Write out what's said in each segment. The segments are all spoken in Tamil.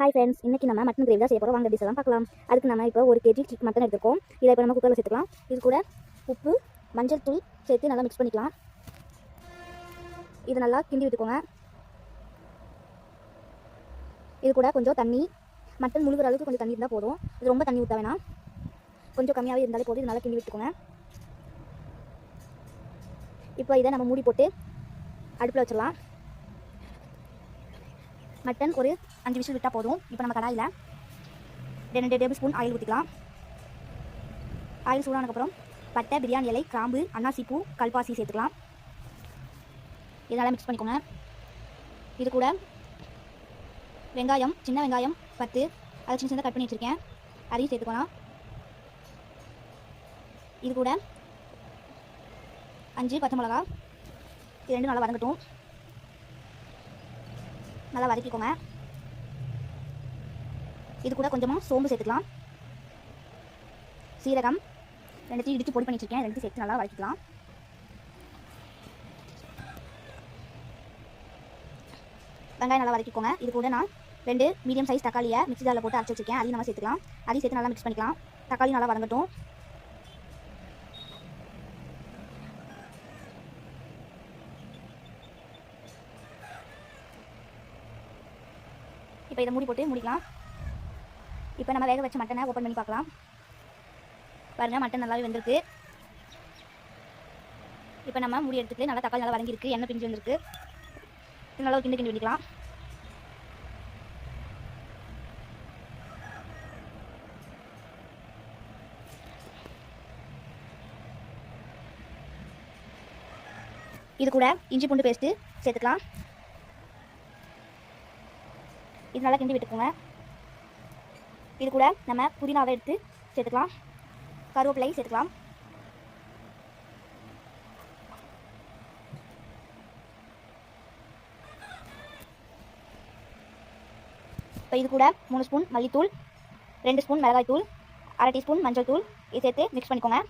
ஹாய் ஃப்ரெண்ட்ஸ், இன்றைக்கி நம்ம மட்டன் கிரேவி தான் செய்ய போகிறோம். வாங்க டிஷ் எல்லாம் பார்க்கலாம். அதுக்கு நம்ம இப்போ 1 kg மட்டன் எடுத்துருக்கோம். இதை இப்போ நம்ம குக்கரில் சேர்த்துக்கலாம். இது கூட உப்பு, மஞ்சள் தூள் சேர்த்து நல்லா மிக்ஸ் பண்ணிக்கலாம். இதை நல்லா கிண்டி விட்டுக்கோங்க. இது கூட கொஞ்சம் தண்ணி, மட்டன் முழுகிற அளவுக்கு கொஞ்சம் தண்ணி இருந்தால் போதும். இது ரொம்ப தண்ணி ஊற்ற வேணாம், கொஞ்சம் கம்மியாகவே இருந்தாலே போதும். இது நல்லா கிண்டி விட்டுக்கோங்க. இப்போ இதை நம்ம மூடி போட்டு அடுப்பில் வச்சிடலாம். மட்டன் ஒரு 5 விசில் விட்டால் போதும். இப்போ நம்ம கடாயில் 2 டேபிள் ஸ்பூன் ஆயில் ஊற்றிக்கலாம். ஆயில் சூடானதுக்கப்புறம் பட்டை, பிரியாணி இலை, கிராம்பு, அன்னாசி பூ, கல்பாசி சேர்த்துக்கலாம். இதனால் மிக்ஸ் பண்ணிக்கோங்க. இது கூட வெங்காயம், சின்ன வெங்காயம் 10, அதை சின்ன சின்ன கட் பண்ணி வச்சுருக்கேன், அதையும் சேர்த்துக்கலாம். இது கூட 5 பச்சை மிளகா, இது 2 நல்லா வதங்கட்டும். நல்லா வதக்கிக்கோங்க. இது கூட கொஞ்சமாக சோம்பு சேர்த்துக்கலாம். சீரகம் 2 இடித்து பொடி பண்ணி வச்சுருக்கேன், 2 சேர்த்து நல்லா வதக்கிக்கலாம். வெங்காயம் நல்லா வதக்கிக்கோங்க. இது கூட நான் 2 மீடியம் சைஸ் தக்காளியை மிக்ஸி ஜாரில் போட்டு அரைச்சி வச்சுருக்கேன், அதையும் நம்ம சேர்த்துக்கலாம். அதையும் சேர்த்து நல்லா மிக்ஸ் பண்ணிக்கலாம். தக்காளி நல்லா வதங்கட்டும். இப்போ இதை மூடி போட்டு மூடிக்கலாம். இப்போ நம்ம வேக வச்ச மட்டனை ஓப்பன் பண்ணி பார்க்கலாம். பாருங்கள், மட்டன் நல்லாவே வெந்திருக்கு. இப்போ நம்ம மூடி எடுத்துட்டு நல்லா தக்காளி நல்லா வதங்கிருக்கு, எண்ணெய் பிரிஞ்சு வந்துருக்கு. இது நல்லா கிண்டி விட்டுக்கலாம். இது கூட இஞ்சி பூண்டு பேஸ்ட்டு சேர்த்துக்கலாம். இது நல்லா கிண்டி விட்டுக்கோங்க. இது கூட நம்ம புதினாவை எடுத்து சேர்த்துக்கலாம், கருவேப்பிலை சேர்த்துக்கலாம். இப்போ இது கூட 3 ஸ்பூன் மல்லித்தூள், 2 ஸ்பூன் மிளகாய்த்தூள், 1/2 டீஸ்பூன் மஞ்சள் தூள் இது சேர்த்து மிக்ஸ் பண்ணிக்கோங்க.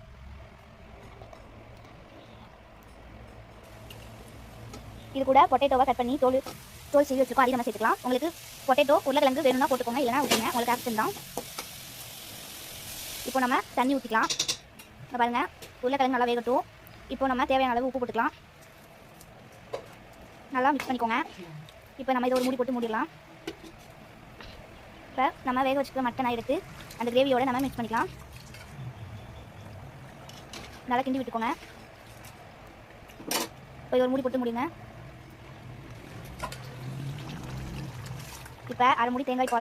இது கூட பொட்டேட்டோவை கட் பண்ணி தோல் சீவி வச்சுருக்கோம், அதையும் நம்ம சேர்த்துக்கலாம். உங்களுக்கு பொட்டேட்டோ உருளைக்கிழங்கு வேணும்னா போட்டுக்கோங்க, இல்லைனா ஊற்றிங்க, உங்களுக்கு ஆப்ஷன் தான். இப்போ நம்ம தண்ணி ஊற்றிக்கலாம். பாருங்கள், உருளைக்கிழங்கு நல்லா வேகட்டும். இப்போ நம்ம தேவையான அளவு உப்பு போட்டுக்கலாம். நல்லா மிக்ஸ் பண்ணிக்கோங்க. இப்போ நம்ம இதை ஒரு மூடி போட்டு மூடிடலாம். இப்போ நம்ம வேக வச்சுக்கிற மட்டனை எடுத்து அந்த கிரேவியோடு நம்ம மிக்ஸ் பண்ணிக்கலாம். நல்லா கிண்டி விட்டுக்கோங்க. இப்போ இது ஒரு மூடி போட்டு முடிங்க. இப்போ 1/2 மூடி தேங்காய் பால்